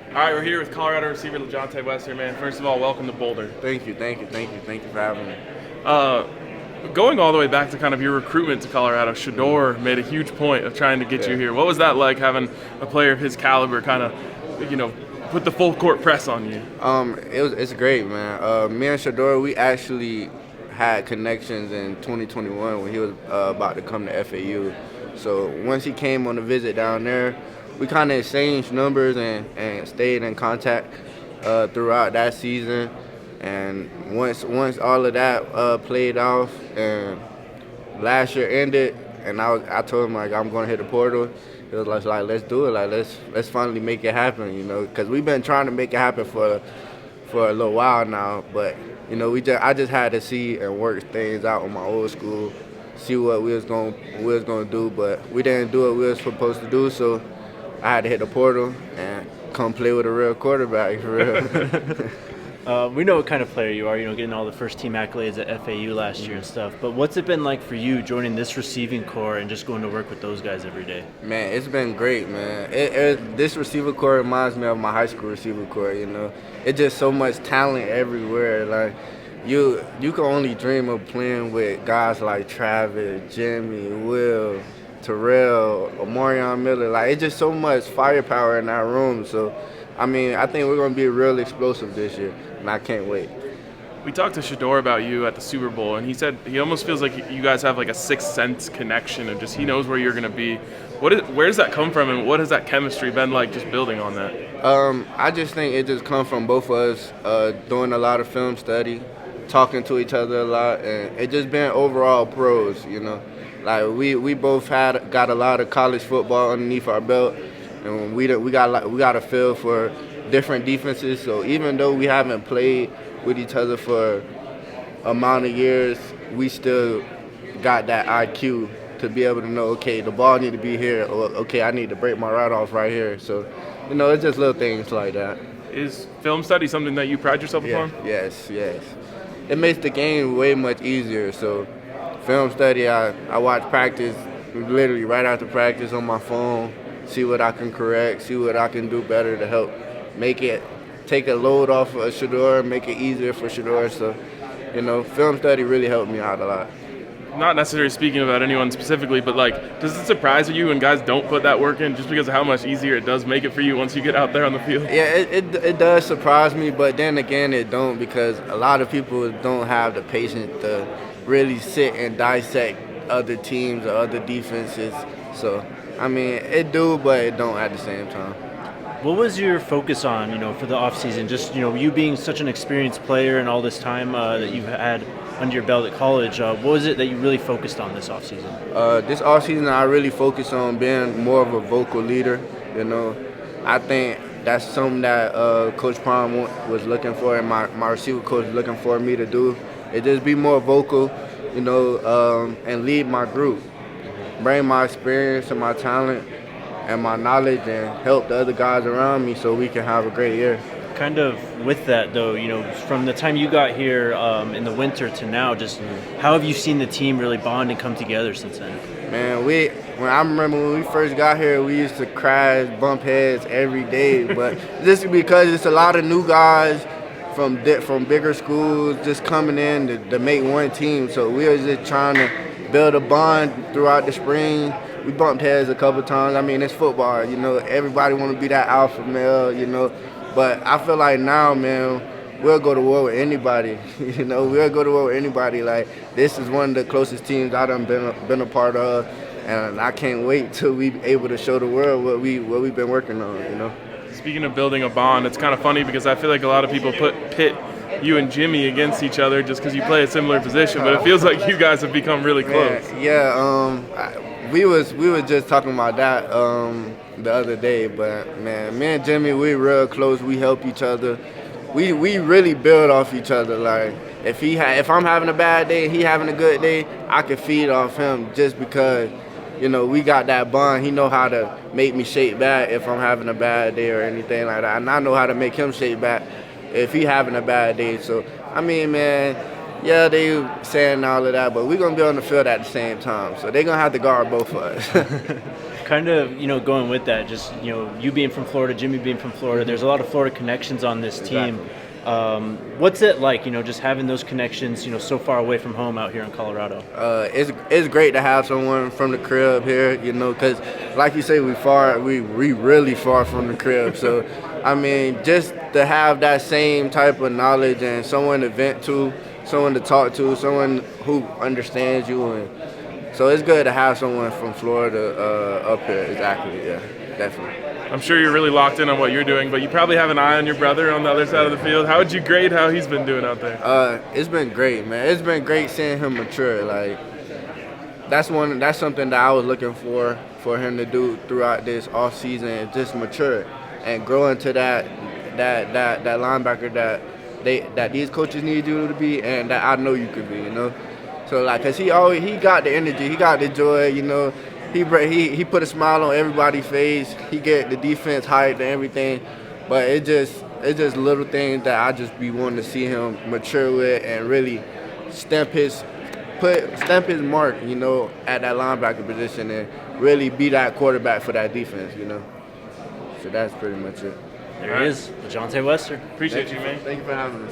All right, we're here with Colorado receiver LaJohntay Wester, man. First of all, welcome to Boulder. Thank you for having me. Going all the way back to kind of your recruitment to Colorado, Shedeur made a huge point of trying to get you here. What was that like, having a player of his caliber kind of, put the full court press on you? It's great, man. Me and Shedeur, we actually had connections in 2021 when he was about to come to FAU. So once he came on a visit down there, we kind of exchanged numbers and stayed in contact throughout that season. And once all of that played off and last year ended, and I told him, like, I'm going to hit the portal. It was like let's do it, like let's finally make it happen, because we've been trying to make it happen for a little while now. But I just had to see and work things out with my old school, see what we was going to do, but we didn't do what we were supposed to do. So I had to hit the portal and come play with a real quarterback, for real. We know what kind of player you are, getting all the first-team accolades at FAU last year and stuff. But what's it been like for you joining this receiving corps and just going to work with those guys every day? Man, it's been great, man. This receiver corps reminds me of my high school receiver corps, It's just so much talent everywhere. Like, you can only dream of playing with guys like Travis, Jimmy, Will, Terrell, Omarion Miller. Like, it's just so much firepower in that room. So, I think we're going to be real explosive this year, and I can't wait. We talked to Shedeur about you at the Super Bowl, and he said he almost feels like you guys have like a sixth sense connection of just he knows where you're going to be. Where does that come from, and what has that chemistry been like just building on that? I just think it just comes from both of us doing a lot of film study, talking to each other a lot, and it just been overall pros, Like, we both got a lot of college football underneath our belt, and we got a feel for different defenses. So even though we haven't played with each other for amount of years, we still got that IQ to be able to know, okay, the ball need to be here, or okay, I need to break my route off right here. So, it's just little things like that. Is film study something that you pride yourself upon? Yes. It makes the game way much easier. So, film study, I watch practice literally right after practice on my phone, see what I can correct, see what I can do better to help take a load off of Shedeur, make it easier for Shedeur. So, film study really helped me out a lot. Not necessarily speaking about anyone specifically, but like, does it surprise you when guys don't put that work in just because of how much easier it does make it for you once you get out there on the field? Yeah, it does surprise me, but then again, it don't, because a lot of people don't have the patience to really sit and dissect other teams or other defenses. So, it do, but it don't at the same time. What was your focus on, for the offseason? Just, you being such an experienced player and all this time that you've had under your belt at college, what was it that you really focused on this offseason? This offseason, I really focused on being more of a vocal leader. I think that's something that Coach Prime was looking for, and my receiver coach was looking for me to do. It just be more vocal, and lead my group. Bring my experience and my talent and my knowledge and help the other guys around me so we can have a great year. Kind of with that, though, from the time you got here in the winter to now, just how have you seen the team really bond and come together since then? Man, I remember when we first got here, we used to crash, bump heads every day. But just because it's a lot of new guys from bigger schools just coming in to make one team. So we were just trying to build a bond throughout the spring. We bumped heads a couple times. It's football, everybody want to be that alpha male, But I feel like now, man, we'll go to war with anybody. We'll go to war with anybody. Like, this is one of the closest teams I done been a part of, and I can't wait till we able to show the world what we've been working on. Speaking of building a bond, it's kind of funny because I feel like a lot of people pit you and Jimmy against each other just because you play a similar position, but it feels like you guys have become really close. We was just talking about that the other day, but man, me and Jimmy, we real close. We help each other. We really build off each other. Like, if I'm having a bad day, he having a good day, I can feed off him just because we got that bond. He know how to make me shake back if I'm having a bad day or anything like that, and I know how to make him shake back if he having a bad day. So man. Yeah, they saying all of that, but we're going to be on the field at the same time. So they're going to have to guard both of us. kind of, going with that, just, you being from Florida, Jimmy being from Florida, there's a lot of Florida connections on this team. What's it like, just having those connections, so far away from home out here in Colorado? It's great to have someone from the crib here, because like you say, we really far from the crib. So, I mean, just to have that same type of knowledge and someone to vent to, someone to talk to, someone who understands you. And so it's good to have someone from Florida up here. Exactly, yeah, definitely. I'm sure you're really locked in on what you're doing, but you probably have an eye on your brother on the other side of the field. How would you grade how he's been doing out there? It's been great, man. It's been great seeing him mature. Like, that's something that I was looking for him to do throughout this off season, just mature and grow into that linebacker that these coaches need you to be, and that I know you could be. So like, cause he got the energy, he got the joy. He put a smile on everybody's face. He get the defense hyped and everything, but it's just little things that I just be wanting to see him mature with and really stamp his mark, at that linebacker position and really be that quarterback for that defense, So that's pretty much it. There he is, LaJohntay Wester. Appreciate you, man. Thank you for having me.